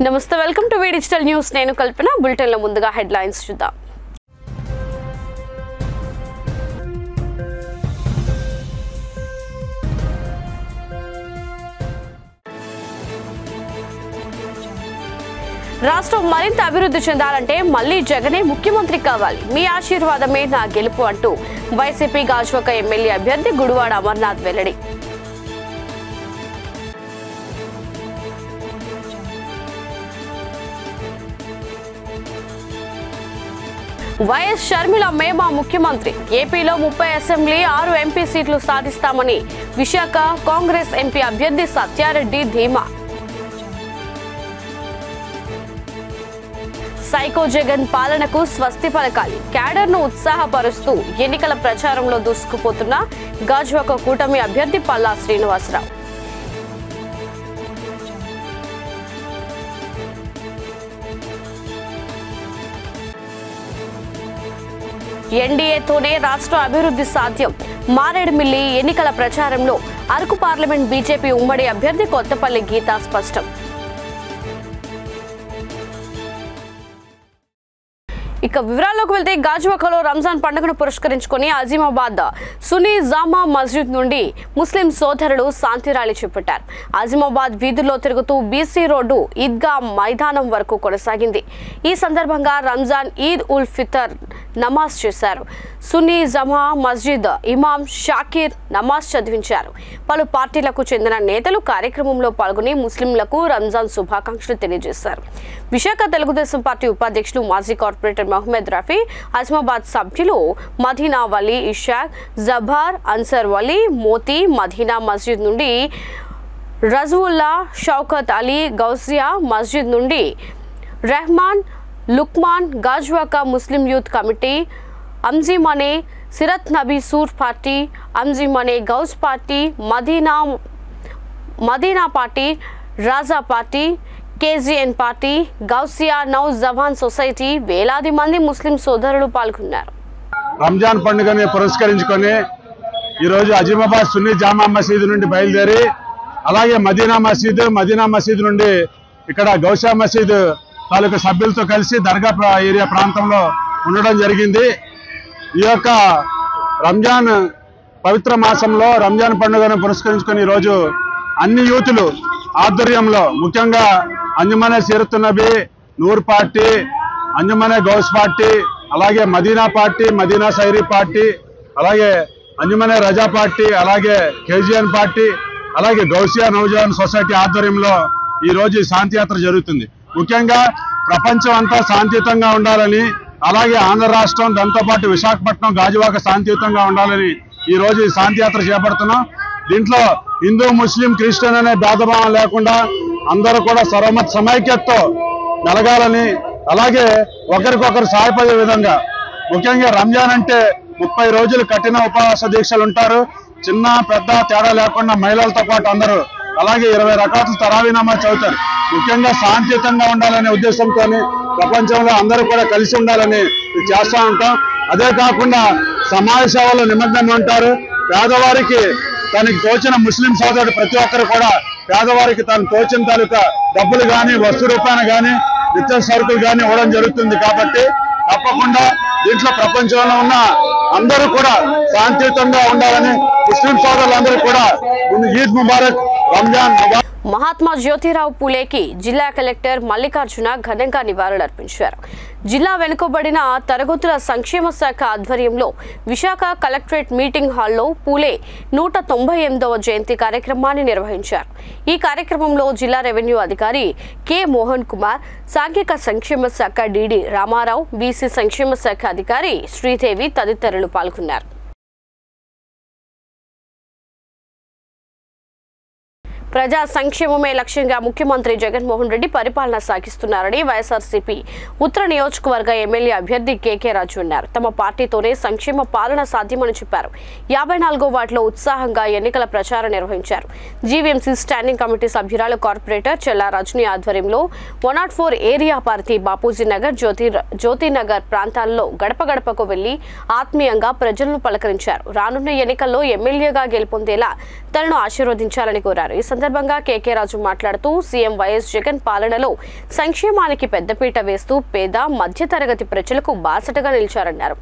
నమస్తే welcome to V digital news నేను Kalpana bulletin లో ముందుగా హెడ్లైన్స్ చూద్దాం రాష్ట్రం మరింత అభివృద్ధి చెందాలంటే మళ్ళీ జగనే ముఖ్యమంత్రి కావాలి మీ ఆశీర్వాదమే నా గెలుపు అంటూ వైసీపీ గాజువాక ఎమ్మెల్యే అభ్యర్థి గుడివాడ అమర్నాథ్ వెల్లడి వైఎస్ షర్మిల మేమా ముఖ్యమంత్రి ఏపీలో 30 అసెంబ్లీ 6 ఎంపీ సీట్లు సాధిస్తామని విశాఖ కాంగ్రెస్ ఎంపీ అభ్యర్థి సత్యారెడ్డి ధీమా సైకో జగన్ పాలనకు స్వస్తి పలకాలి క్యాడర్ను ఉత్సాహపరుస్తూ ఎన్నికల ప్రచారంలో దూసుకుపోతున్న గాజువాక కూటమి అభ్యర్థి పల్లా శ్రీనివాసరావు ఎన్డీఏతోనే రాష్ట్ర అభివృద్ధి సాధ్యం మారేడుమిల్లి ఎన్నికల ప్రచారంలో అరకు పార్లమెంట్ బీజేపీ ఉమ్మడి అభ్యర్థి కొత్తపల్లి గీతా స్పష్టం ఇక వివరాల్లోకి వెళ్తే గాజువాకలో రంజాన్ పండుగను పురస్కరించుకొని అజీమాబాద్ సున్నీ జామా మస్జిద్ నుండి ముస్లిం సోదరులు శాంతి ర్యాలీ చేపట్టారు అజీమాబాద్ వీధుల్లో తిరుగుతూ బీసీ రోడ్డు ఈద్గా మైదానం వరకు కొనసాగింది ఈ సందర్భంగా రంజాన్ ఈద్ ఉల్ ఫితర్ నమాజ్ చేశారు సున్నీ జామా మస్జిద్ ఇమాం షాకీర్ నమాజ్ చదివించారు పలు పార్టీలకు చెందిన నేతలు కార్యక్రమంలో పాల్గొని ముస్లింలకు రంజాన్ శుభాకాంక్షలు తెలియజేశారు విశాఖ తెలుగుదేశం పార్టీ ఉపాధ్యక్షులు మాజీ కార్పొరేటర్ మహమ్మద్ రఫీ అజమాబాద్ సభ్యులు మదీనా వలీ ఇషాక్ జబార్ అన్సర్ వలీ మోతీ మదీనా మస్జిద్ నుండి రజవుల్లా షౌకత్ అలీ గౌసియా మస్జిద్ నుండి Rehman Luqman Gajuwaka Muslim youth committee Anjumane Seerat Nabi సూర్ party Anjumane Gaus party Madina party Raja party KGN party Gausia Nau Jawan society వేలాది మంది ముస్లిం సోదరులు పాల్గొన్నారు రంజాన్ పండుగని పురస్కరించుకొని ఈరోజు అజీమాబాద్ సున్నీ జామా మసీదు నుండి బయలుదేరి అలాగే మదీనా మసీదు నుండి ఇక్కడ గౌసియా మసీదు తాలూకా సభ్యులతో కలిసి దర్గా ఏరియా ప్రాంతంలో ఉండడం జరిగింది ఈ యొక్క రంజాన్ పవిత్ర మాసంలో రంజాన్ పండుగను పురస్కరించుకొని ఈరోజు అన్ని యూతులు ఆధ్వర్యంలో ముఖ్యంగా అంజుమనే సిరత్ నబీ నూర్ పార్టీ అంజుమనే గౌస్ పార్టీ అలాగే మదీనా పార్టీ మదీనా సైరీ పార్టీ అలాగే అంజుమనే రజా పార్టీ అలాగే కేజీఎన్ పార్టీ అలాగే గౌసియా నౌజవాన్ సొసైటీ ఆధ్వర్యంలో ఈరోజు శాంతి యాత్ర జరుగుతుంది ముఖ్యంగా ప్రపంచం అంతా శాంతియుతంగా ఉండాలని అలాగే ఆంధ్ర రాష్ట్రం దాంతోపాటు విశాఖపట్నం గాజువాక శాంతియుతంగా ఉండాలని ఈరోజు ఈ శాంతి యాత్ర చేపడుతున్నాం దీంట్లో హిందూ ముస్లిం క్రిస్టియన్ అనే భేదభావం లేకుండా అందరూ కూడా సమైక్యతతో మెలగాలని అలాగే ఒకరికొకరు సహాయపడే విధంగా ముఖ్యంగా రంజాన్ అంటే 30 రోజులు కఠిన ఉపవాస దీక్షలు ఉంటారు చిన్న పెద్ద తేడా లేకుండా మహిళలతో పాటు అందరూ అలాగే 20 రకాల తరావీ నమాజ్ చదువుతారు ముఖ్యంగా శాంతియుతంగా ఉండాలనే ఉద్దేశంతో ప్రపంచంలో అందరూ కూడా కలిసి ఉండాలని చేస్తూ ఉంటాం అదే కాకుండా సమాజ సేవలో నిమగ్నంగా ఉంటారు పేదవారికి తనకి తోచిన ముస్లిం సోదరుడు ప్రతి ఒక్కరు కూడా పేదవారికి తను తోచిన తాలూకా డబ్బులు కానీ వస్తు రూపాయలు కానీ నిత్య సరుకులు కానీ ఇవ్వడం జరుగుతుంది కాబట్టి తప్పకుండా దీంట్లో ప్రపంచంలో ఉన్న అందరూ కూడా శాంతియుతంగా ఉండాలని ముస్లిం సోదరులందరూ కూడా ఈద్ ముబారక్ రంజాన్ ముబారక్ మహాత్మా జ్యోతిరావు పూలేకి జిల్లా కలెక్టర్ మల్లికార్జున ఘనంగా నివాళులర్పించారు జిల్లా వెనుకబడిన తరగతుల సంక్షేమ శాఖ ఆధ్వర్యంలో విశాఖ కలెక్టరేట్ మీటింగ్ హాల్లో పూలే 198వ జయంతి కార్యక్రమాన్ని నిర్వహించారు ఈ కార్యక్రమంలో జిల్లా రెవెన్యూ అధికారి కె మోహన్ కుమార్ సాంఘిక సంక్షేమ శాఖ డిడి రామారావు బీసీ సంక్షేమ శాఖ అధికారి శ్రీదేవి తదితరులు పాల్గొన్నారు ప్రజా సంక్షేమమే లక్ష్యంగా ముఖ్యమంత్రి జగన్మోహన్ రెడ్డి పరిపాలన సాగిస్తున్నారని వైఎస్ఆర్సీపీ ఉత్తర నియోజకవర్గ ఎమ్మెల్యే అభ్యర్థి కేకే రాజు అన్నారు తమ పార్టీతోనే సంక్షేమ పాలన సాధ్యమని చెప్పారు 54వ వార్డులో ఉత్సాహంగా ఎన్నికల ప్రచారం నిర్వహించారు జీవీఎంసీ స్టాండింగ్ కమిటీ సభ్యురాలు కార్పొరేటర్ చెల్లా రజనీ ఆధ్వర్యంలో 104 ఏరియా పార్టీ బాపూజీ నగర్ జ్యోతినగర్ ప్రాంతాల్లో గడప గడపకు వెళ్లి ఆత్మీయంగా ప్రజలను పలకరించారు రానున్న ఎన్నికల్లో ఎమ్మెల్యేగా గెలుపొందేలా తనను ఆశీర్వదించాలని కోరారు ఈ సందర్భంగా కేకే రాజు మాట్లాడుతూ సీఎం వైఎస్ జగన్ పాలనలో సంక్షేమానికి పెద్దపీట వేస్తూ పేద మధ్యతరగతి ప్రజలకు బాసటగా నిలిచారన్నారు.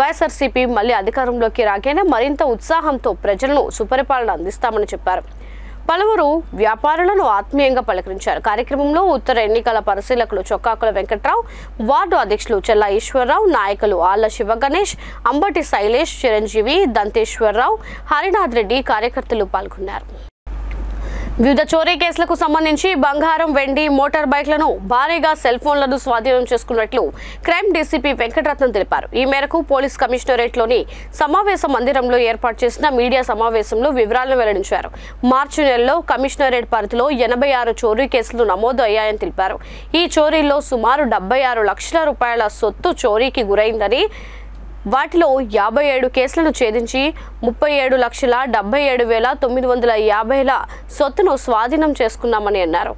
వైఎస్ఆర్సీపీ మళ్లీ అధికారంలోకి రాగానే మరింత ఉత్సాహంతో ప్రజలను సుపరిపాలన అందిస్తామని చెప్పారు. పలువురు వ్యాపారులను ఆత్మీయంగా పలకరించారు. కార్యక్రమంలో ఉత్తర ఎన్నికల పరిశీలకులు చొక్కాకుల వెంకట్రావు, వార్డు అధ్యక్షులు చెల్లా ఈశ్వరరావు, నాయకులు ఆళ్ల శివగణేష్, అంబటి శైలేష్, చిరంజీవి, దంతేశ్వరరావు, హరినాథ్ రెడ్డి కార్యకర్తలు పాల్గొన్నారు. వివిధ చోరీ కేసులకు సంబంధించి బంగారం, వెండి, మోటార్ బైక్లను భారీగా సెల్ ఫోన్లను స్వాధీనం చేసుకున్నట్లు క్రైమ్ డీసీపీ వెంకటరత్నం తెలిపారు. ఈ మేరకు పోలీస్ కమిషనరేట్లోని సమావేశ మందిరంలో ఏర్పాటు చేసిన మీడియా సమావేశంలో వివరాలను వెల్లడించారు. మార్చి నెలలో కమిషనరేట్ పరిధిలో 86 చోరీ కేసులు నమోదు అయ్యాయని తెలిపారు. ఈ చోరీల్లో సుమారు 76 లక్షల రూపాయల సొత్తు చోరీకి గురైందని, వాటిలో 57 కేసులను ఛేదించి 37,77,950 సొత్తును స్వాధీనం చేసుకున్నామని అన్నారు.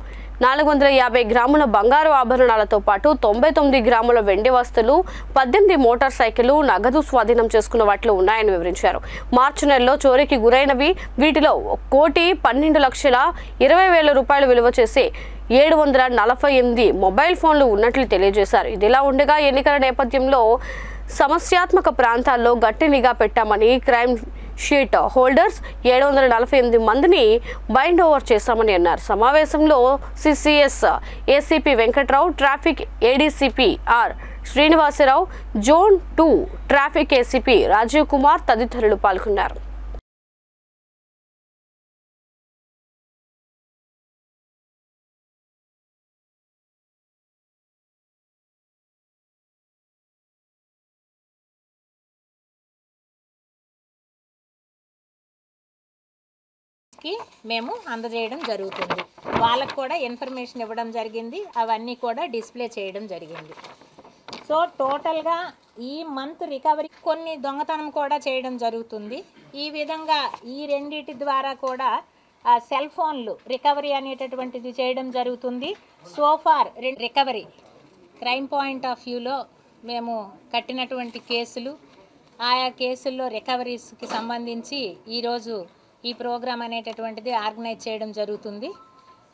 450 గ్రాముల బంగారు ఆభరణాలతో పాటు 99 గ్రాముల వెండి వస్తువులు, 18 మోటార్ సైకిళ్లు, నగదు స్వాధీనం చేసుకున్న వాటిలో ఉన్నాయని వివరించారు. మార్చి నెలలో చోరీకి గురైనవి వీటిలో 1,12,20,000 రూపాయలు విలువ చేసే 748 మొబైల్ ఫోన్లు ఉన్నట్లు తెలియజేశారు. ఇదిలా ఉండగా ఎన్నికల నేపథ్యంలో సమస్యాత్మక ప్రాంతాల్లో గట్టి నిఘా పెట్టామని, క్రైమ్ షీట్ హోల్డర్స్ 748 మందిని బైండ్ ఓవర్ చేశామని అన్నారు. సమావేశంలో CCS ACP Venkatrao, traffic ADCP R Srinivasarao, zone 2 traffic ACP Rajiv Kumar తదితరులు పాల్గొన్నారు. మేము అందజేయడం జరుగుతుంది. వాళ్ళకు కూడా ఇన్ఫర్మేషన్ ఇవ్వడం జరిగింది. అవన్నీ కూడా డిస్ప్లే చేయడం జరిగింది. సో టోటల్గా ఈ మంత్ రికవరీ కొన్ని దొంగతనం కూడా చేయడం జరుగుతుంది. ఈ విధంగా ఈ రెండిటి ద్వారా కూడా సెల్ ఫోన్లు రికవరీ అనేటటువంటిది చేయడం జరుగుతుంది. So far recovery crime point of వ్యూలో మేము కట్టినటువంటి కేసులు, ఆయా కేసుల్లో రికవరీస్కి సంబంధించి ఈరోజు ఈ ప్రోగ్రాం అనేటటువంటిది ఆర్గనైజ్ చేయడం జరుగుతుంది.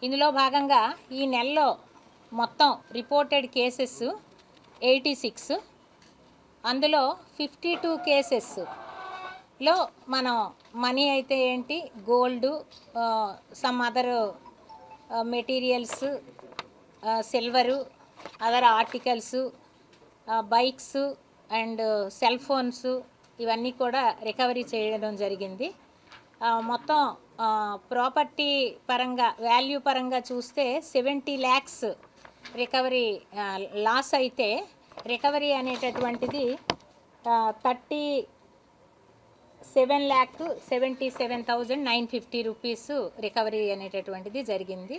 ఇందులో భాగంగా ఈ నెలలో మొత్తం రిపోర్టెడ్ కేసెస్ 86, అందులో 52 కేసెస్లో మనం మనీ అయితే ఏంటి, gold, some other materials, silver, other articles, bikes and cell phones ఇవన్నీ కూడా రికవరీ చేయడం జరిగింది. మొత్తం ప్రాపర్టీ పరంగా వాల్యూ పరంగా చూస్తే 70 lakhs రికవరీ లాస్ అయితే రికవరీ అనేటటువంటిది 37,77,950 రూపీస్ రికవరీ అనేటటువంటిది జరిగింది.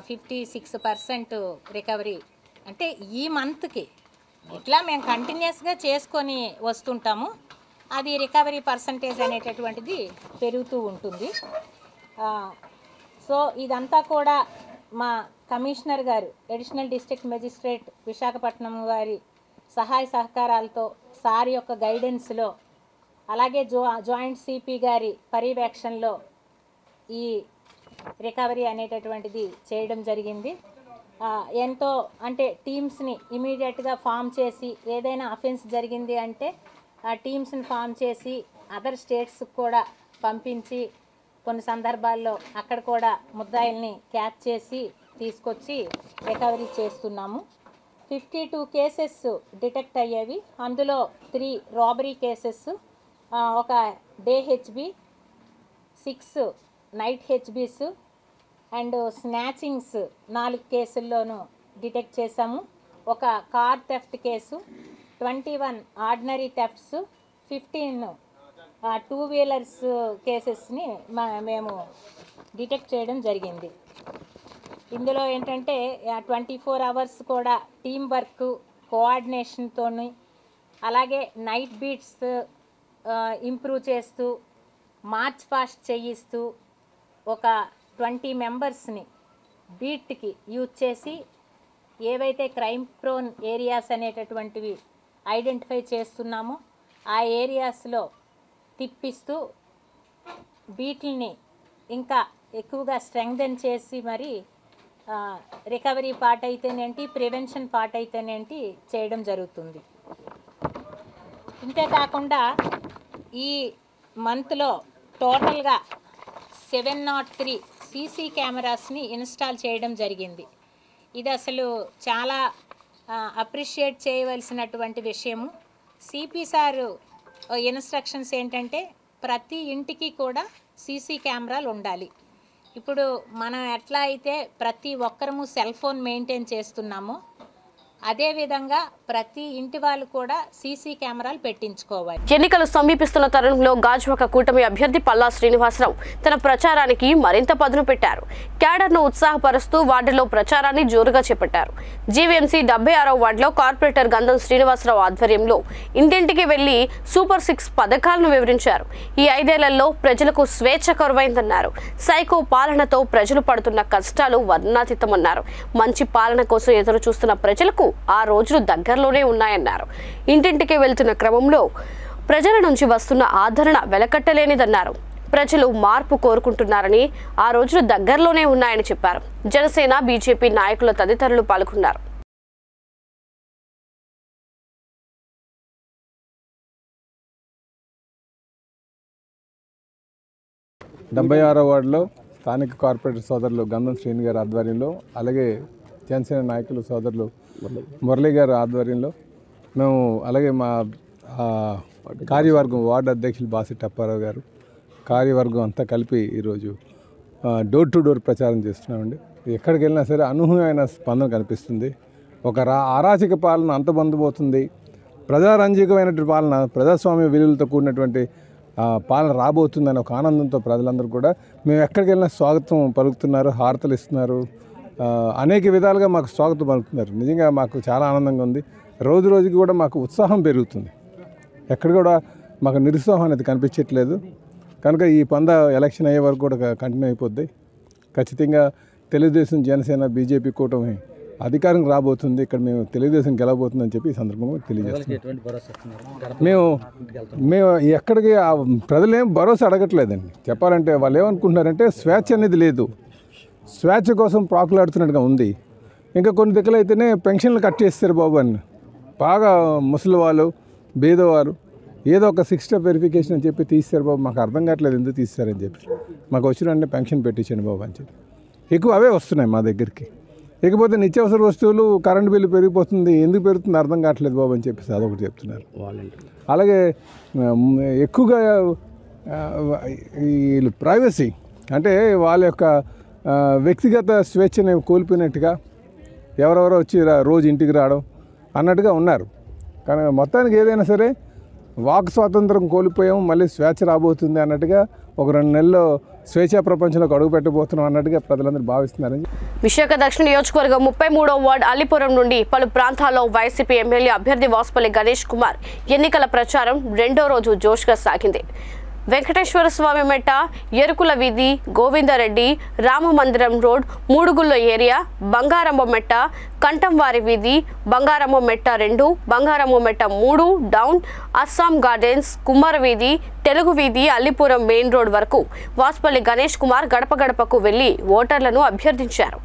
56% రికవరీ. అంటే ఈ మంత్కి ఇట్లా మేము కంటిన్యూస్గా చేసుకొని వస్తుంటాము. అది రికవరీ పర్సంటేజ్ అనేటటువంటిది పెరుగుతూ ఉంటుంది. సో ఇదంతా కూడా మా కమిషనర్ గారు, అడిషనల్ డిస్ట్రిక్ట్ మెజిస్ట్రేట్ విశాఖపట్నం గారి సహాయ సహకారాలతో, సార్ యొక్క గైడెన్స్లో, అలాగే జాయింట్ సిపి గారి పర్యవేక్షణలో ఈ రికవరీ అనేటటువంటిది చేయడం జరిగింది. ఎంతో అంటే టీమ్స్ని ఇమీడియట్గా ఫామ్ చేసి ఏదైనా అఫెన్స్ జరిగింది అంటే ఆ టీమ్స్ని ఫామ్ చేసి అదర్ స్టేట్స్కి కూడా పంపించి కొన్ని సందర్భాల్లో అక్కడ కూడా ముద్దాయిల్ని క్యాచ్ చేసి తీసుకొచ్చి రికవరీ చేస్తున్నాము. 52 కేసెస్ డిటెక్ట్ అయ్యేవి. అందులో 3 రాబరీ కేసెస్, ఒక day HB, 6 night HBs and snatchings 4 కేసుల్లోనూ డిటెక్ట్ చేశాము. ఒక car theft case, 21 ordinary thefts, 15 2 wheelers కేసెస్ని మేము డిటెక్ట్ చేయడం జరిగింది. ఇందులో ఏంటంటే 24 hours కూడా టీం వర్క్, కోఆర్డినేషన్తో, అలాగే నైట్ బీట్స్ ఇంప్రూవ్ చేస్తూ, మార్చ్ ఫాస్ట్ చేయిస్తూ ఒక 20 మెంబర్స్ని బీట్కి యూజ్ చేసి ఏవైతే క్రైమ్ ప్రోన్ ఏరియాస్ అనేటటువంటివి ఐడెంటిఫై చేస్తున్నామో ఆ ఏరియాస్లో తిప్పిస్తూ బీట్లని ఇంకా ఎక్కువగా స్ట్రెంగ్థెన్ చేసి మరి రికవరీ పార్ట్ అయితేనేంటి, ప్రివెన్షన్ పార్ట్ అయితేనేంటి చేయడం జరుగుతుంది. ఇంతేకాకుండా ఈ మంత్లో టోటల్గా 703 సీసీ కెమెరాస్ని ఇన్స్టాల్ చేయడం జరిగింది. ఇది అసలు చాలా అప్రిషియేట్ చేయవలసినటువంటి విషయము. సిపి సార్ ఇన్స్ట్రక్షన్స్ ఏంటంటే ప్రతి ఇంటికి కూడా సీసీ కెమెరాలు ఉండాలి. ఇప్పుడు మనం ఎట్లా అయితే ప్రతి ఒక్కరము సెల్ ఫోన్ మెయింటైన్ చేస్తున్నామో అదేవిధంగా ప్రతి ఇంటి వాళ్ళు కూడా సీసీ కెమెరాలు పెట్టించుకోవాలి. ఎన్నికలు సమీపిస్తున్న తరుణంలో గాజువాక కూటమి అభ్యర్థి పల్లా శ్రీనివాసరావు తన ప్రచారానికి మరింత పదును పెట్టారు. క్యాడర్ను ఉత్సాహపరుస్తూ వార్డులో ప్రచారాన్ని జోరుగా చేపట్టారు. జీవీఎంసీ 76వ వార్డులో కార్పొరేటర్ గంధం శ్రీనివాసరావు ఆధ్వర్యంలో ఇంటింటికి వెళ్లి సూపర్ 6 పథకాలను వివరించారు. ఈ 5 ఏళ్లలో ప్రజలకు స్వేచ్ఛ కరువైందన్నారు. సైకో పాలనతో ప్రజలు పడుతున్న కష్టాలు వర్ణాతీతమన్నారు. మంచి పాలన కోసం ఎదురు చూస్తున్న ప్రజలకు ఆ రోజులు దగ్గరలోనే ఉన్నాయన్నారు. ఇంటింటికి వెళ్తున్న క్రమంలో ప్రజల నుంచి వస్తున్న ఆదరణ వెలకట్టలేనిదన్నారు. ప్రజలు మార్పు కోరుకుంటున్నారని, ఆ రోజులు దగ్గరలోనే ఉన్నాయని చెప్పారు. జనసేన, బీజేపీ నాయకుల తదితరులు పాల్గొన్నారు. డెబ్బై 76వ వార్డులో స్థానిక కార్పొరేటర్ సోదరులు గంధం శ్రీని గారి ఆధ్వర్యంలో, అలాగే జనసేన నాయకులు సోదరులు మురళీ గారి ఆధ్వర్యంలో మేము, అలాగే మా కార్యవర్గం వార్డు అధ్యక్షులు బాసిట్ అప్పారావు గారు, కార్యవర్గం అంతా కలిపి ఈరోజు డోర్ టు డోర్ ప్రచారం చేస్తున్నామండి. ఎక్కడికి వెళ్ళినా సరే అనూహ్యమైన స్పందన కనిపిస్తుంది. ఒక అరాచక పాలన అంతబంధపోతుంది. ప్రజారంజకమైనటువంటి పాలన, ప్రజాస్వామ్య విలువలతో కూడినటువంటి పాలన రాబోతుందని ఒక ఆనందంతో ప్రజలందరూ కూడా మేము ఎక్కడికి వెళ్ళినా స్వాగతం పలుకుతున్నారు, హారతలు ఇస్తున్నారు, అనేక విధాలుగా మాకు స్వాగతం పలుకుతున్నారు. నిజంగా మాకు చాలా ఆనందంగా ఉంది. రోజు రోజుకి కూడా మాకు ఉత్సాహం పెరుగుతుంది. ఎక్కడ కూడా మాకు నిరుత్సాహం అనేది కనిపించట్లేదు. కనుక ఈ పంద ఎలక్షన్ అయ్యే వరకు కూడా కంటిన్యూ అయిపోద్ది. ఖచ్చితంగా తెలుగుదేశం, జనసేన, బీజేపీ కూటమి అధికారం రాబోతుంది. ఇక్కడ మేము తెలుగుదేశం గెలవబోతుందని చెప్పి ఈ సందర్భంగా తెలియజేస్తున్నాం. మేము ఎక్కడికి ప్రజలేం భరోసా అడగట్లేదండి. చెప్పాలంటే వాళ్ళు ఏమనుకుంటున్నారంటే స్వేచ్ఛ అనేది లేదు, స్వేచ్ఛ కోసం ప్రాకులాడుతున్నట్టుగా ఉంది. ఇంకా కొన్ని దిక్కులైతేనే పెన్షన్లు కట్ చేస్తారు బాబు అని, బాగా ముసలి వాళ్ళు, బీదవారు ఏదో ఒక 6 స్టెప్ వెరిఫికేషన్ అని చెప్పి తీస్తారు బాబు, మాకు అర్థం కావట్లేదు ఎందుకు తీస్తారని చెప్పి. మాకు వచ్చిన పెన్షన్ పెట్టించండి బాబు అని చెప్పి ఎక్కువ అవే వస్తున్నాయి మా దగ్గరికి. ఇకపోతే నిత్యావసర వస్తువులు, కరెంటు బిల్లు పెరిగిపోతుంది, ఎందుకు పెరుగుతుంది అర్థం కావట్లేదు బాబు అని చెప్పేసి అదొకటి చెప్తున్నారు. అలాగే ఎక్కువగా ఈ ప్రైవసీ అంటే వాళ్ళ యొక్క వ్యక్తిగత స్వేచ్ఛని కోల్పోయినట్టుగా ఎవరెవరో వచ్చి రోజు ఇంటికి రావడం అన్నట్టుగా ఉన్నారు. కానీ మొత్తానికి ఏదైనా సరే వాక్ స్వాతంత్రం కోల్పోయాం, మళ్ళీ స్వేచ్ఛ రాబోతుంది అన్నట్టుగా ఒక 2 నెలల్లో స్వేచ్ఛా ప్రపంచంలోకి అడుగు పెట్టబోతున్నాం అన్నట్టుగా ప్రజలందరూ భావిస్తున్నారని. విశాఖ దక్షిణ నియోజకవర్గం 33వ వార్డు అల్లిపురం నుండి పలు ప్రాంతాల్లో వైసీపీ ఎమ్మెల్యే అభ్యర్థి వాసుపల్లి గణేష్ కుమార్ ఎన్నికల ప్రచారం 2వ రోజు జోష్గా సాగింది. వెంకటేశ్వర స్వామి మెట్ట, ఎరుకుల వీధి, గోవిందరెడ్డి, రామమందిరం రోడ్, మూడుగుళ్ళ ఏరియా, బంగారమ్మ మెట్ట, కంఠంవారి వీధి, బంగారమ్మ మెట్ట 2, బంగారమ్మ మెట్ట 3, డౌన్, అస్సాం గార్డెన్స్, కుమ్మర వీధి, తెలుగు వీధి, అల్లిపురం మెయిన్ రోడ్ వరకు వాసుపల్లి గణేష్ కుమార్ గడప గడపకు వెళ్లి ఓటర్లను అభ్యర్థించారు.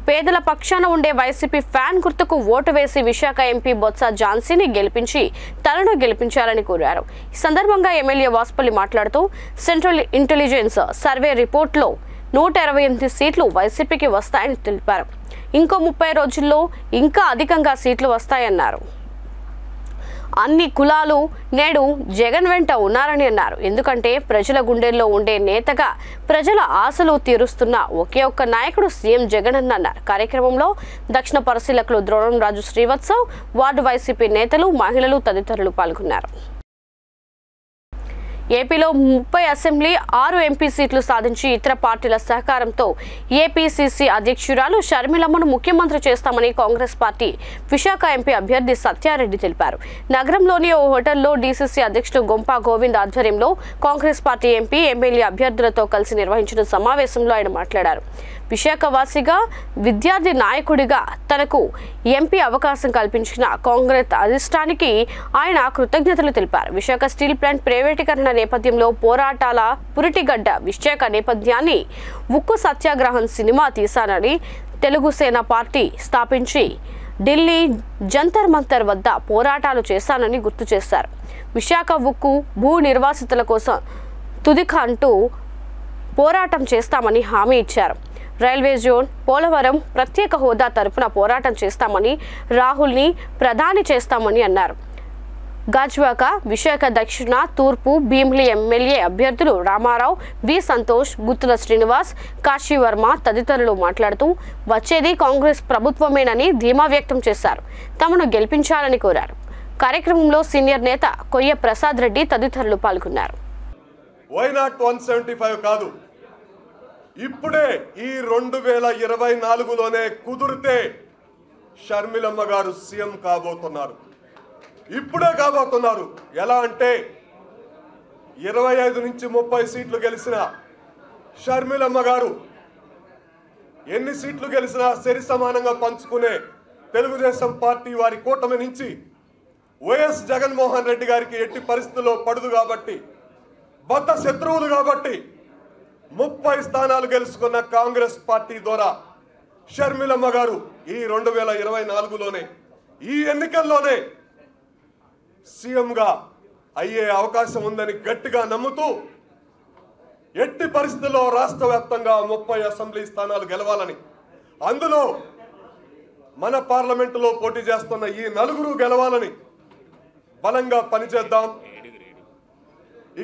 పేదల పక్షాన ఉండే వైసీపీ ఫ్యాన్ గుర్తుకు ఓటు వేసి విశాఖ ఎంపీ బొత్స ఝాన్సీని గెలిపించి తనను గెలిపించాలని కోరారు. ఈ సందర్భంగా ఎమ్మెల్యే వాసుపల్లి మాట్లాడుతూ సెంట్రల్ ఇంటెలిజెన్స్ సర్వే రిపోర్ట్లో 128 సీట్లు వైసీపీకి వస్తాయని తెలిపారు. ఇంకో 30 రోజుల్లో ఇంకా అధికంగా సీట్లు వస్తాయన్నారు. అన్ని కులాలు నేడు జగన్ వెంట ఉన్నారని అన్నారు. ఎందుకంటే ప్రజల గుండెల్లో ఉండే నేతగా ప్రజల ఆశలు తీరుస్తున్న ఒకే ఒక్క నాయకుడు సీఎం జగన్ అని అన్నారు. కార్యక్రమంలో దక్షిణ పరిశీలకులు ద్రోణం రాజు శ్రీవత్సవ్, వార్డు వైసీపీ నేతలు, మహిళలు తదితరులు పాల్గొన్నారు. ఏపీలో 30 అసెంబ్లీ, 6 ఎంపీ సీట్లు సాధించి ఇతర పార్టీల సహకారంతో ఏపీసీసీ అధ్యక్షురాలు షర్మిలమ్మను ముఖ్యమంత్రి చేస్తామని కాంగ్రెస్ పార్టీ విశాఖ ఎంపీ అభ్యర్థి సత్యారెడ్డి తెలిపారు. నగరంలోని ఓ హోటల్లో డీసీసీ అధ్యక్షుడు గొంపా గోవింద్ ఆధ్వర్యంలో కాంగ్రెస్ పార్టీ ఎంపీ, ఎమ్మెల్యే అభ్యర్థులతో కలిసి నిర్వహించిన సమావేశంలో ఆయన మాట్లాడారు. విశాఖ వాసిగా, విద్యార్థి నాయకుడిగా తనకు ఎంపీ అవకాశం కల్పించిన కాంగ్రెస్ అధిష్టానికి ఆయన కృతజ్ఞతలు తెలిపారు. విశాఖ స్టీల్ ప్లాంట్ ప్రైవేటీకరణ నేపథ్యంలో పోరాటాల పురిటిగడ్డ విశాఖ నేపథ్యాన్ని ఉక్కు సత్యాగ్రహం సినిమా తీశానని తెలుగు సేన పార్టీ స్థాపించి ఢిల్లీ జంతర్ మంతర్ వద్ద పోరాటాలు చేశానని గుర్తు చేశారు. విశాఖ ఉక్కు భూ నిర్వాసితుల కోసం తుదిక అంటూ పోరాటం చేస్తామని హామీ ఇచ్చారు. రైల్వే జోన్, పోలవరం ప్రత్యేక హోదా తరపున పోరాటం చేస్తామని, రాహుల్ని ప్రధాని చేస్తామని అన్నారు. గాజ్వాక, విశాఖ దక్షిణ, తూర్పు, భీమిలి ఎమ్మెల్యే అభ్యర్థులు రామారావు, వి సంతోష్, గుత్తుల శ్రీనివాస్, కాశీవర్మ తదితరులు మాట్లాడుతూ వచ్చేది కాంగ్రెస్ ప్రభుత్వమేనని ధీమా వ్యక్తం చేశారు. తమను గెలిపించాలని కోరారు. కార్యక్రమంలో సీనియర్ నేత కొయ్య ప్రసాద్ రెడ్డి తదితరులు పాల్గొన్నారు. వైనాట్ 175 కాదు, ఇప్పుడే ఈ 2024లోనే కుదిరితే షర్మిలమ్మ గారు సీఎం కాబోతున్నారు. ఇప్పుడే కాబోతున్నారు. ఎలా అంటే 25 నుంచి 30 సీట్లు గెలిచిన షర్మిలమ్మ గారు ఎన్ని సీట్లు గెలిచినా సరి సమానంగా పంచుకునే తెలుగుదేశం పార్టీ వారి కూటమి నుంచి వైఎస్ జగన్మోహన్ రెడ్డి గారికి ఎట్టి పరిస్థితుల్లో పడదు కాబట్టి, బద్ద శత్రువులు కాబట్టి 30 స్థానాలు గెలుచుకున్న కాంగ్రెస్ పార్టీ ద్వారా షర్మిలమ్మ గారు ఈ 2024లోనే ఈ ఎన్నికల్లోనే సీఎంగా అయ్యే అవకాశం ఉందని గట్టిగా నమ్ముతూ ఎట్టి పరిస్థితుల్లో రాష్ట్ర వ్యాప్తంగా 30 అసెంబ్లీ స్థానాలు గెలవాలని, అందులో మన పార్లమెంటులో పోటీ చేస్తున్న ఈ 4 గెలవాలని బలంగా పనిచేద్దాం.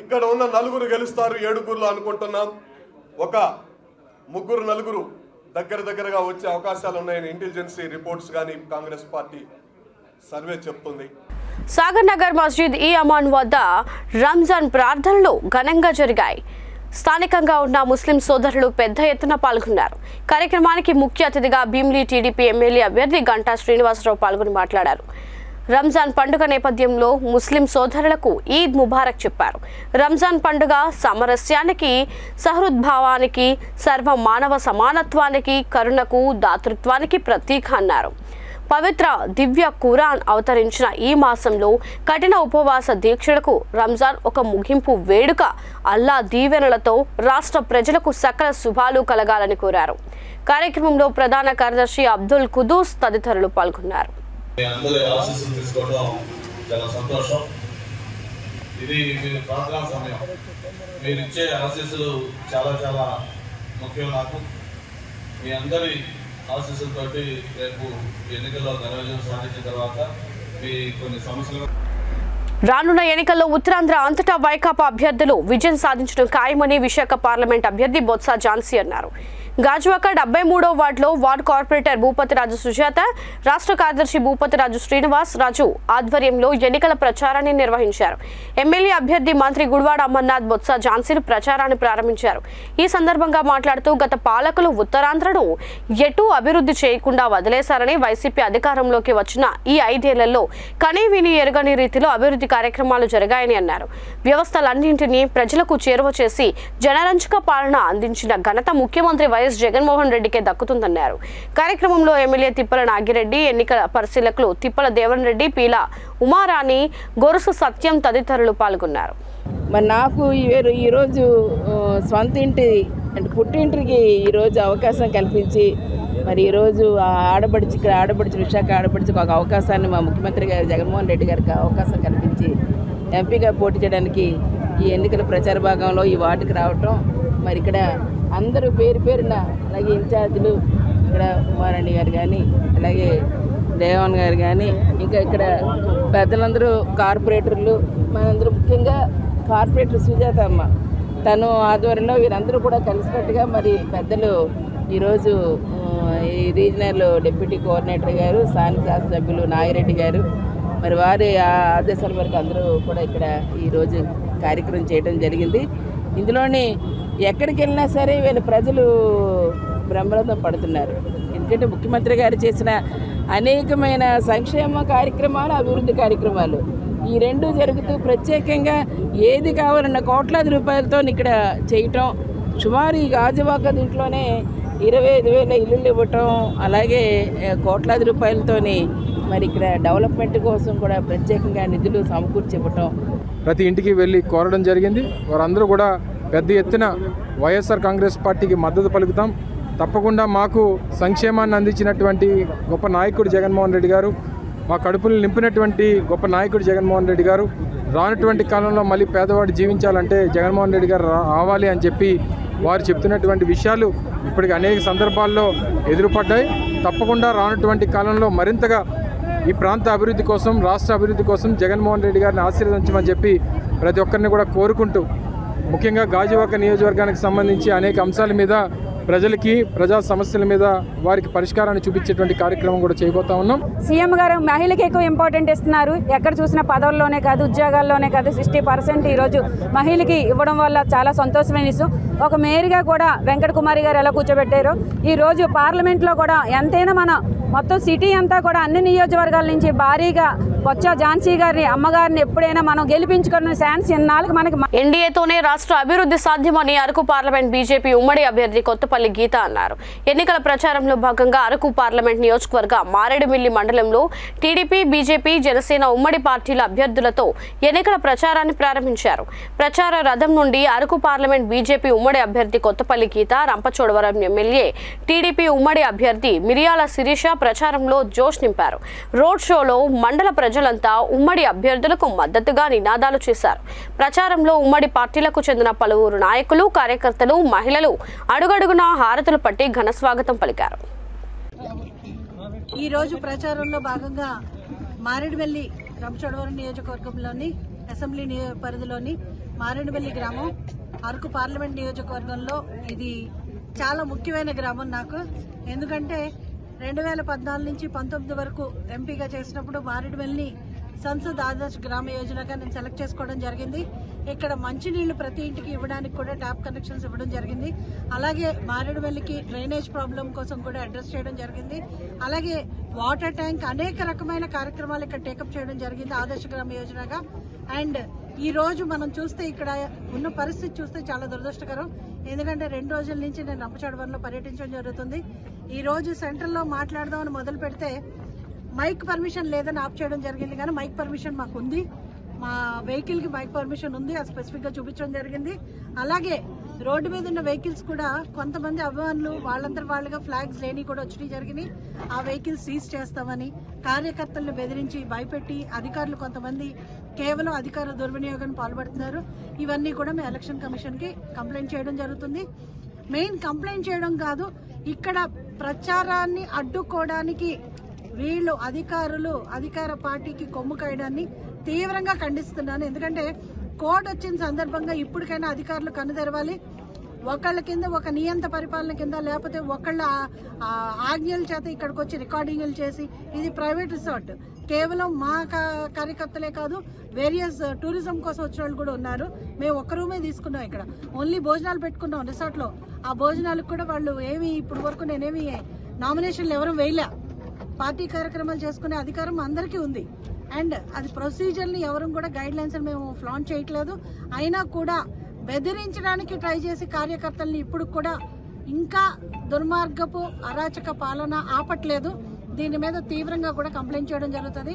ఇక్కడ ఉన్న 4 గెలుస్తారు, 7 అనుకుంటున్నాం. ఒక 3-4 దగ్గరగా వచ్చే అవకాశాలు ఉన్నాయని ఇంటెలిజెన్సీ రిపోర్ట్స్ కానీ కాంగ్రెస్ పార్టీ సర్వే చెప్తుంది. సాగర్ నగర్ మస్జిద్ ఈ అమాన్ వద్ద రంజాన్ ప్రార్థనలు ఘనంగా జరిగాయి. స్థానికంగా ఉన్న ముస్లిం సోదరులు పెద్ద ఎత్తున పాల్గొన్నారు. కార్యక్రమానికి ముఖ్య అతిథిగా భీమిలి టీడీపీ ఎమ్మెల్యే అభ్యర్థి గంటా శ్రీనివాసరావు పాల్గొని మాట్లాడారు. రంజాన్ పండుగ నేపథ్యంలో ముస్లిం సోదరులకు ఈద్ ముబారక్ చెప్పారు. రంజాన్ పండుగ సామరస్యానికి, సహృద్భావానికి, సర్వ మానవ సమానత్వానికి, కరుణకు, దాతృత్వానికి ప్రతీక అన్నారు. పవిత్ర దివ్య ఖురాన్ అవతరించిన ఈ మాసంలో కఠిన ఉపవాస దీక్షలకు రంజాన్ ఒక ముగింపు వేడుక. అల్లా దీవెనలతో రాష్ట్ర ప్రజలకు సకల శుభాలు కలగాలని కోరారు. కార్యక్రమంలో ప్రధాన కార్యదర్శి అబ్దుల్ కుదూస్ తదితరులు పాల్గొన్నారు. అందరి ఆశీస్సులు తీసుకోవడం చాలా సంతోషం. ఇది మీరు ప్రార్థనా సమయం, మీరు ఇచ్చే ఆశీస్సులు చాలా చాలా ముఖ్యం. నాకు మీ అందరి ఆశీస్సులతోటి రేపు ఎన్నికల్లో ఘన విజయం సాధించిన తర్వాత మీ కొన్ని సమస్యలు రానున్న ఎన్నికల్లో ఉత్తరాంధ్ర అంతటా వైకాపా అభ్యర్థులు విజయం సాధించడం ఖాయమని విశాఖ పార్లమెంట్ అభ్యర్థి బొత్స ఝాన్సీ అన్నారు. గాజువాక 73వ వార్డులో వార్డు కార్పొరేటర్ భూపతిరాజు సుజాత, రాష్ట్ర కార్యదర్శి భూపతిరాజు శ్రీనివాస్ రాజు ఆధ్వర్యంలో ఎన్నికల ప్రచారాన్ని నిర్వహించారు. ఎమ్మెల్యే అభ్యర్థి మంత్రి గుడివాడ అమర్నాథ్ బొత్స ఝాన్సీలు ప్రచారాన్ని ప్రారంభించారు. ఈ సందర్భంగా మాట్లాడుతూ గత పాలకులు ఉత్తరాంధ్రను ఎటూ అభివృద్ధి చేయకుండా వదిలేశారని, వైసీపీ అధికారంలోకి వచ్చిన ఈ 5 ఏళ్లలో కనీవిని ఎరగని రీతిలో అభివృద్ధి కార్యక్రమాలు జరిగాయని అన్నారు. వ్యవస్థలన్నింటినీ ప్రజలకు చేరువ చేసి జనరంజక పాలన అందించిన ఘనత ముఖ్యమంత్రి వైఎస్ జగన్మోహన్ రెడ్డికే దక్కుతుందన్నారు. కార్యక్రమంలో ఎమ్మెల్యే తిప్పల నాగిరెడ్డి, ఎన్నికల పరిశీలకులు తిప్పల దేవన్ రెడ్డి, పీల ఉమారాణి, గొరుసు సత్యం తదితరులు పాల్గొన్నారు. మరి నాకు ఈరోజు సొంత ఇంటి అంటే పుట్టింటికి ఈరోజు అవకాశం కల్పించి, మరి ఈరోజు ఆడపడిచి విశాఖ ఆడపడిచి ఒక అవకాశాన్ని మా ముఖ్యమంత్రి గారు జగన్మోహన్ రెడ్డి గారికి అవకాశం కల్పించి ఎంపీగా పోటీ చేయడానికి ఈ ఎన్నికల ప్రచార భాగంలో ఈ వార్డుకి రావటం, మరి ఇక్కడ అందరూ పేరున అలాగే ఇన్ఛార్జీలు ఇక్కడ ఉమారాణి గారు కానీ, అలాగే దేవన్ గారు కానీ, ఇంకా ఇక్కడ పెద్దలందరూ కార్పొరేటర్లు, మనందరూ ముఖ్యంగా కార్పొరేటర్ సుజాత అమ్మ తను ఆధ్వర్యంలో వీరందరూ కూడా కలిసికట్టుగా మరి పెద్దలు ఈరోజు ఈ రీజనల్ డిప్యూటీ కోఆర్డినేటర్ గారు, స్థానిక శాసనసభ్యులు నాగిరెడ్డి గారు, మరి వారి ఆదేశాల మేరకు అందరూ కూడా ఇక్కడ ఈరోజు కార్యక్రమం చేయడం జరిగింది. ఇందులోని ఎక్కడికి వెళ్ళినా సరే వీళ్ళు ప్రజలు బ్రహ్మరథం పడుతున్నారు. ఎందుకంటే ముఖ్యమంత్రి గారు చేసిన అనేకమైన సంక్షేమ కార్యక్రమాలు, అభివృద్ధి కార్యక్రమాలు ఈ 2 జరుగుతూ ప్రత్యేకంగా ఏది కావాలన్న కోట్లాది రూపాయలతో ఇక్కడ చేయటం, సుమారు ఈ గాజువాక దీంట్లోనే 25,000 ఇల్లులు ఇవ్వటం, అలాగే కోట్లాది రూపాయలతోని మరి ఇక్కడ డెవలప్మెంట్ కోసం కూడా ప్రత్యేకంగా నిధులు సమకూర్చి ఇవ్వటం, ప్రతి ఇంటికి వెళ్ళి కోరడం జరిగింది. వారందరూ కూడా పెద్ద ఎత్తున వైఎస్ఆర్ కాంగ్రెస్ పార్టీకి మద్దతు పలుకుతాం. తప్పకుండా మాకు సంక్షేమాన్ని అందించినటువంటి గొప్ప నాయకుడు జగన్మోహన్ రెడ్డి గారు, మా కడుపులు నింపినటువంటి గొప్ప నాయకుడు జగన్మోహన్ రెడ్డి గారు, రానటువంటి కాలంలో మళ్ళీ పేదవాడు జీవించాలంటే జగన్మోహన్ రెడ్డి గారు రావాలి అని చెప్పి వారు చెప్తున్నటువంటి విషయాలు ఇప్పటికి అనేక సందర్భాల్లో ఎదురుపడ్డాయి. తప్పకుండా రానటువంటి కాలంలో మరింతగా ఈ ప్రాంత అభివృద్ధి కోసం, రాష్ట్ర అభివృద్ధి కోసం జగన్మోహన్ రెడ్డి గారిని ఆశీర్వదించమని చెప్పి ప్రతి ఒక్కరిని కూడా కోరుకుంటూ, ముఖ్యంగా గాజువాక నియోజకవర్గానికి సంబంధించి అనేక అంశాల మీద ప్రజలకి, ప్రజా సమస్యల మీద వారికి పరిష్కారాన్ని చూపించేటువంటి కార్యక్రమం కూడా చేయబోతా ఉన్నాం. సీఎం గారు మహిళలకు ఎక్కువ ఇంపార్టెంట్ ఇస్తున్నారు. ఎక్కడ చూసిన పదవుల్లోనే కాదు, ఉద్యోగాల్లోనే కాదు, 60% ఈరోజు మహిళకి ఇవ్వడం వల్ల చాలా సంతోషమైన విషయం. ఒక మేయర్గా కూడా వెంకట కుమారి గారు ఎలా కూర్చోబెట్టారో, ఈరోజు పార్లమెంట్లో కూడా ఎంతైనా మన మొత్తం సిటీ అంతా కూడా అన్ని నియోజకవర్గాల నుంచి భారీగా బొత్స ఝాన్సీ గారిని, అమ్మగారిని ఎప్పుడైనా మనం గెలిపించుకున్న ఛాన్స్ ఇన్నాళ్ళకి మనకి. ఎన్డీఏతోనే రాష్ట్ర అభివృద్ధి సాధ్యమని అరకు పార్లమెంట్ బీజేపీ ఉమ్మడి అభ్యర్థి కొత్తపల్లి గీత అన్నారు. ఎన్నికల ప్రచారంలో భాగంగా అరకు పార్లమెంట్ నియోజకవర్గ మారేడుమిల్లి మండలంలో టీడీపీ, బీజేపీ, జనసేన ఉమ్మడి పార్టీల అభ్యర్థులతో ఎన్నికల ప్రచారాన్ని ప్రారంభించారు. ప్రచార రథం నుండి అరకు పార్లమెంట్ బీజేపీ ఉమ్మడి అభ్యర్థి కొత్తపల్లి గీత, రంపచోడవరం ఎమ్మెల్యే టీడీపీ ఉమ్మడి అభ్యర్థి మిరియాల శిరీష ప్రచారంలో జోష్ నింపారు. రోడ్ షోలో మండల ప్రజలంతా ఉమ్మడి అభ్యర్థులకు మద్దతుగా నినాదాలు చేశారు. ప్రచారంలో ఉమ్మడి పార్టీలకు చెందిన పలువురు నాయకులు, కార్యకర్తలు, మహిళలు అడుగడుగునా హారతులు పట్టి ఘన స్వాగతం పలికారు. ఈ రోజు ప్రచారంలో భాగంగా మారేడుమిల్లి రంపచోడవరం నియోజకవర్గంలోని అసెంబ్లీ పరిధిలోని మారేడుమిల్లి గ్రామం అరకు పార్లమెంట్ నియోజకవర్గంలో ఇది చాలా ముఖ్యమైన గ్రామం నాకు. ఎందుకంటే 2014 నుంచి 19 వరకు ఎంపీగా చేసినప్పుడు మారేడుమిల్లిని సంసద్ ఆదర్శ్ గ్రామ యోజనగా నేను సెలెక్ట్ చేసుకోవడం జరిగింది. ఇక్కడ మంచినీళ్లు ప్రతి ఇంటికి ఇవ్వడానికి కూడా ట్యాప్ కనెక్షన్స్ ఇవ్వడం జరిగింది. అలాగే మారేడుమిల్లికి డ్రైనేజ్ ప్రాబ్లం కోసం కూడా అడ్రస్ చేయడం జరిగింది. అలాగే వాటర్ ట్యాంక్, అనేక రకమైన కార్యక్రమాలు ఇక్కడ టేకప్ చేయడం జరిగింది ఆదర్శ గ్రామ యోజనగా. అండ్ ఈ రోజు మనం చూస్తే ఇక్కడ ఉన్న పరిస్థితి చూస్తే చాలా దురదృష్టకరం. ఎందుకంటే 2 రోజుల నుంచి నేను రంపచోడవరంలో పర్యటించడం జరుగుతుంది. ఈ రోజు సెంట్రల్లో మాట్లాడదామని మొదలు పెడితే మైక్ పర్మిషన్ లేదని ఆప్ చేయడం జరిగింది. కానీ మైక్ పర్మిషన్ మాకు ఉంది, మా వెహికల్ కి మైక్ పర్మిషన్ ఉంది, అది స్పెసిఫిక్ గా చూపించడం జరిగింది. అలాగే రోడ్డు మీద ఉన్న వెహికల్స్ కూడా కొంతమంది అభిమానులు వాళ్ళందరూ వాళ్ళుగా ఫ్లాగ్స్ లేని కూడా వచ్చి జరిగినాయి. ఆ వెహికల్స్ సీజ్ చేస్తామని కార్యకర్తలను బెదిరించి భయపెట్టి అధికారులు కొంతమంది కేవలం అధికార దుర్వినియోగానికి పాల్పడుతున్నారు. ఇవన్నీ కూడా మేము ఎలక్షన్ కమిషన్ కి కంప్లైంట్ చేయడం జరుగుతుంది. మెయిన్ కంప్లైంట్ చేయడం కాదు, ఇక్కడ ప్రచారాన్ని అడ్డుకోవడానికి వీళ్ళు అధికార పార్టీకి కొమ్ము కాయడాన్ని తీవ్రంగా ఖండిస్తున్నాను. ఎందుకంటే కోడ్ వచ్చిన సందర్భంగా ఇప్పటికైనా అధికారులు కన్ను తెరవాలి. ఒకళ్ళ కింద ఒక నియంత పరిపాలన కింద, లేకపోతే ఒకళ్ళ ఆజ్ఞల చేత ఇక్కడికి వచ్చి రికార్డింగ్లు చేసి, ఇది ప్రైవేట్ రిసార్ట్. కేవలం మా కార్యకర్తలే కాదు, వేరియస్ టూరిజం కోసం వచ్చిన వాళ్ళు కూడా ఉన్నారు. మేము ఒక్క రూమే తీసుకున్నాం, ఇక్కడ ఓన్లీ భోజనాలు పెట్టుకున్నాం రిసార్ట్ లో. ఆ భోజనాలకు కూడా వాళ్ళు ఏమి ఇప్పుడు వరకు నేనేమి నామినేషన్లు ఎవరు వేయలే. పార్టీ కార్యక్రమాలు చేసుకునే అధికారం అందరికీ ఉంది. అండ్ అది ప్రొసీజర్ని ఎవరు కూడా గైడ్ లైన్స్ మేము ఫ్లాంట్ చేయట్లేదు. అయినా కూడా బెదిరించడానికి ట్రై చేసి కార్యకర్తల్ని ఇప్పుడు కూడా ఇంకా దుర్మార్గపు అరాచక పాలన ఆపట్లేదు. దీని మీద తీవ్రంగా కూడా కంప్లైంట్ చేయడం జరుగుతుంది.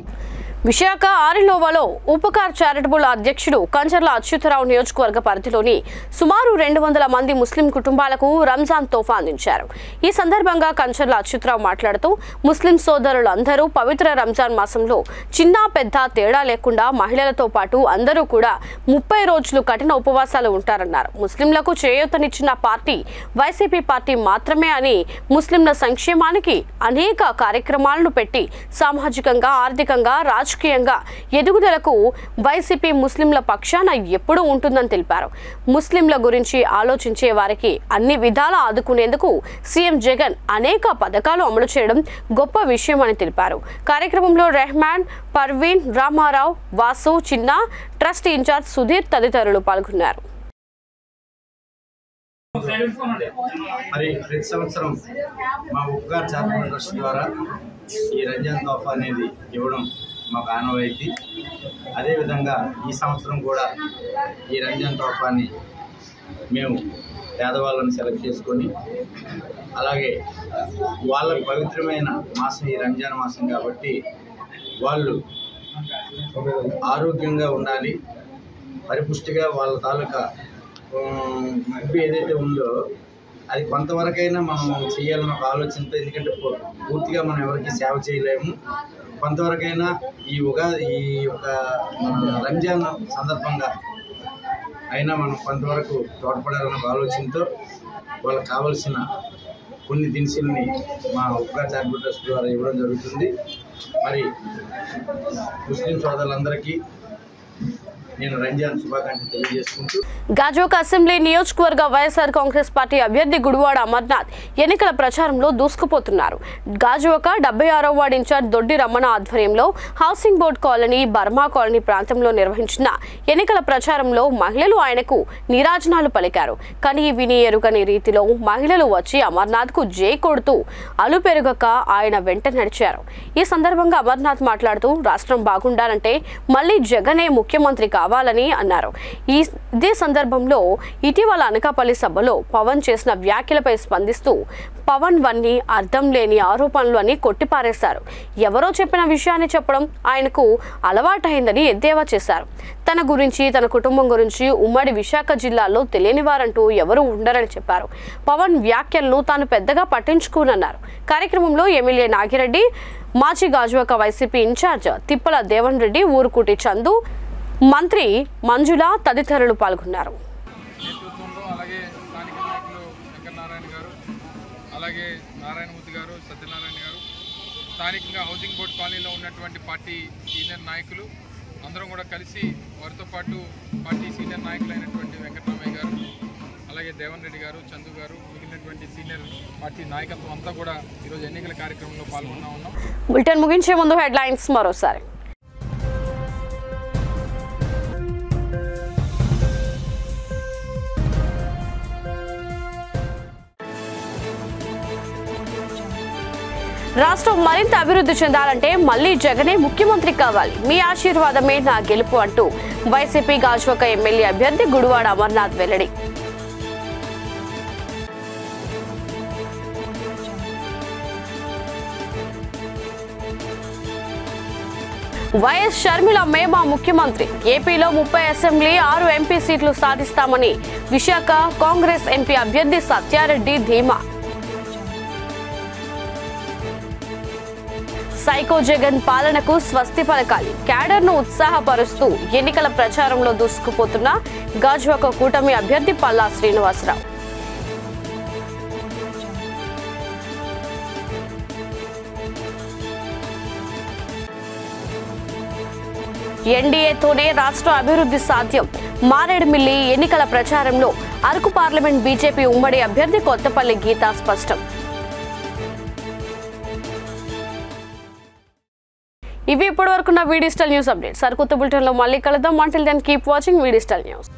విశాఖ ఆరిలోవాలో ఉపకార్ చారిటబుల్ అధ్యక్షుడు కంచర్ల అచ్యుతరావు నియోజకవర్గ పరిధిలోని సుమారు 200 మంది ముస్లిం కుటుంబాలకు రంజాన్ తోఫా అందించారు. ఈ సందర్భంగా కంచర్ల అచ్యుతరావు మాట్లాడుతూ ముస్లిం సోదరులందరూ పవిత్ర రంజాన్ మాసంలో చిన్న పెద్ద తేడా లేకుండా మహిళలతో పాటు అందరూ కూడా 30 రోజులు కఠిన ఉపవాసాలు ఉంటారన్నారు. ముస్లింలకు చేయూతనిచ్చిన పార్టీ వైసీపీ పార్టీ మాత్రమే అని, ముస్లింల సంక్షేమానికి అనేక కార్యక్రమాలను పెట్టి సామాజికంగా, ఆర్థికంగా, రాజకీయంగా ఎదుగుదలకు వైసీపీ ముస్లింల పక్షాన ఎప్పుడూ ఉంటుందని తెలిపారు. ముస్లింల గురించి ఆలోచించే వారికి అన్ని విధాలా ఆదుకునేందుకు సీఎం జగన్ అనేక పథకాలు అమలు చేయడం గొప్ప విషయం అని తెలిపారు. కార్యక్రమంలో రెహమాన్, పర్వీన్, రామారావు, వాసు, చిన్న, ట్రస్ట్ ఇన్ఛార్జ్ సుధీర్ తదితరులు పాల్గొన్నారు. మరి ప్రతి సంవత్సరం మా ఉపకార్ చారిటబుల్ ట్రస్ట్ ద్వారా ఈ రంజాన్ తోఫా అనేది ఇవ్వడం మాకు ఆనవాయితీ. అదేవిధంగా ఈ సంవత్సరం కూడా ఈ రంజాన్ తోఫాని మేము పేదవాళ్ళని సెలెక్ట్ చేసుకొని, అలాగే వాళ్ళకు పవిత్రమైన మాసం ఈ రంజాన్ మాసం కాబట్టి వాళ్ళు ఆరోగ్యంగా ఉండాలి, పరిపుష్టిగా వాళ్ళ తాలూకా ఉప్పు ఏదైతే ఉందో అది కొంతవరకైనా మనం చేయాలని ఒక ఆలోచనతో, ఎందుకంటే పూర్తిగా మనం ఎవరికి సేవ చేయలేము, కొంతవరకైనా ఈ ఒక రంజాన్ సందర్భంగా అయినా మనం కొంతవరకు తోడ్పడాలన్న ఆలోచనతో వాళ్ళకి కావలసిన కొన్ని దినుసుల్ని మా ఉప్కా చారిటబుల్ ట్రస్ట్ ద్వారా ఇవ్వడం జరుగుతుంది. మరి ముస్లిం సోదరులందరికీ నేను రంజాన్ శుభాకాంక్షలు తెలియజేసుకుంటూ గాజువాక అసెంబ్లీ నియోజకవర్గ వైఎస్ఆర్ కాంగ్రెస్ పార్టీ అభ్యర్థి గుడివాడ అమర్నాథ్ ఎన్నికల ప్రచారంలో దూసుకుపోతున్నారు. గాజువాక 76వ వార్డు ఇన్ఛార్జ్ దొడ్డి రమణ ఆధ్వర్యంలో housing board colony, Burma colony ప్రాంతంలో నిర్వహించిన ఎన్నికల ప్రచారంలో మహిళలు ఆయనకు నీరాజనాలు పలికారు. కానీ విని ఎరుగని రీతిలో మహిళలు వచ్చి అమర్నాథ్కు జై కొడుతూ అలుపెరుగక ఆయన వెంట నడిచారు. ఈ సందర్భంగా అమర్నాథ్ మాట్లాడుతూ రాష్ట్రం బాగుండాలంటే మళ్లీ జగనే ముఖ్యమంత్రి కావాలని అన్నారు. ఇదే సందర్భంలో ఇటీవల అనకాపల్లి సభలో పవన్ చేసిన వ్యాఖ్యలపై స్పందిస్తూ పవన్ వన్నీ అర్థం లేని ఆరోపణలు అని కొట్టిపారేశారు. ఎవరో చెప్పిన విషయాన్ని చెప్పడం ఆయనకు అలవాటైందని ఎద్దేవా చేశారు. తన గురించి, తన కుటుంబం గురించి ఉమ్మడి విశాఖ జిల్లాలో తెలియని వారంటూ ఎవరూ ఉండరని చెప్పారు. పవన్ వ్యాఖ్యలను తాను పెద్దగా పట్టించుకోనన్నారు. కార్యక్రమంలో ఎమ్మెల్యే నాగిరెడ్డి, మాజీ గాజువాక వైసీపీ ఇన్ఛార్జ్ తిప్పల దేవన్ రెడ్డి, ఊరుకుటి చందు, మంత్రి మంజుల తదితరులు పాల్గొన్నారు. అలాగే స్థానిక నాయకులు వెంకటనారాయణ గారు, అలాగే నారాయణమూర్తి గారు, సత్యనారాయణ గారు, స్థానికంగా హౌసింగ్ బోర్డ్ కాలనీలో ఉన్నటువంటి పార్టీ సీనియర్ నాయకులు అందరం కూడా కలిసి వారితో పాటు పార్టీ సీనియర్ నాయకులైనటువంటి వెంకటరామయ్య గారు, అలాగే దేవన్ రెడ్డి గారు, చందు గారు, మిగిలినటువంటి సీనియర్ పార్టీ నాయకత్వం అంతా కూడా ఈరోజు ఎన్నికల కార్యక్రమంలో పాల్గొన్నా ఉన్నాం. బులెటిన్ ముగించే ముందు హెడ్లైన్స్ మరోసారి. రాష్ట్రం మరింత అభివృద్ధి చెందాలంటే మళ్లీ జగనే ముఖ్యమంత్రి కావాలి, మీ ఆశీర్వాదమే నా గెలుపు అంటూ వైసీపీ గాజువాక ఎమ్మెల్యే అభ్యర్థి గుడివాడ అమర్నాథ్ వెల్లడి. వైఎస్ షర్మిల మేమా ముఖ్యమంత్రి, ఏపీలో 30 అసెంబ్లీ 6 ఎంపీ సీట్లు సాధిస్తామని విశాఖ కాంగ్రెస్ ఎంపీ అభ్యర్థి సత్యారెడ్డి ధీమా. సైకో జగన్ పాలనకు స్వస్తి పలకాలి, క్యాడర్ను ఉత్సాహపరుస్తూ ఎన్నికల ప్రచారంలో దూసుకుపోతున్న గాజువాక కూటమి అభ్యర్థి పల్లా శ్రీనివాసరావు. ఎన్డీఏతోనే రాష్ట్ర అభివృద్ధి సాధ్యం, మారేడుమిల్లి ఎన్నికల ప్రచారంలో అరకు పార్లమెంట్ బీజేపీ ఉమ్మడి అభ్యర్థి కొత్తపల్లి గీతా స్పష్టం. ఇవి ఇప్పటివరకున్న వి డిజిటల్ న్యూస్ అప్డేట్స్. సరికొత్త బులెటిన్లో మళ్ళీ కలుద్దాం. అంటిల్ దెన్ కీప్ వాచింగ్ వి డిజిటల్ న్యూస్.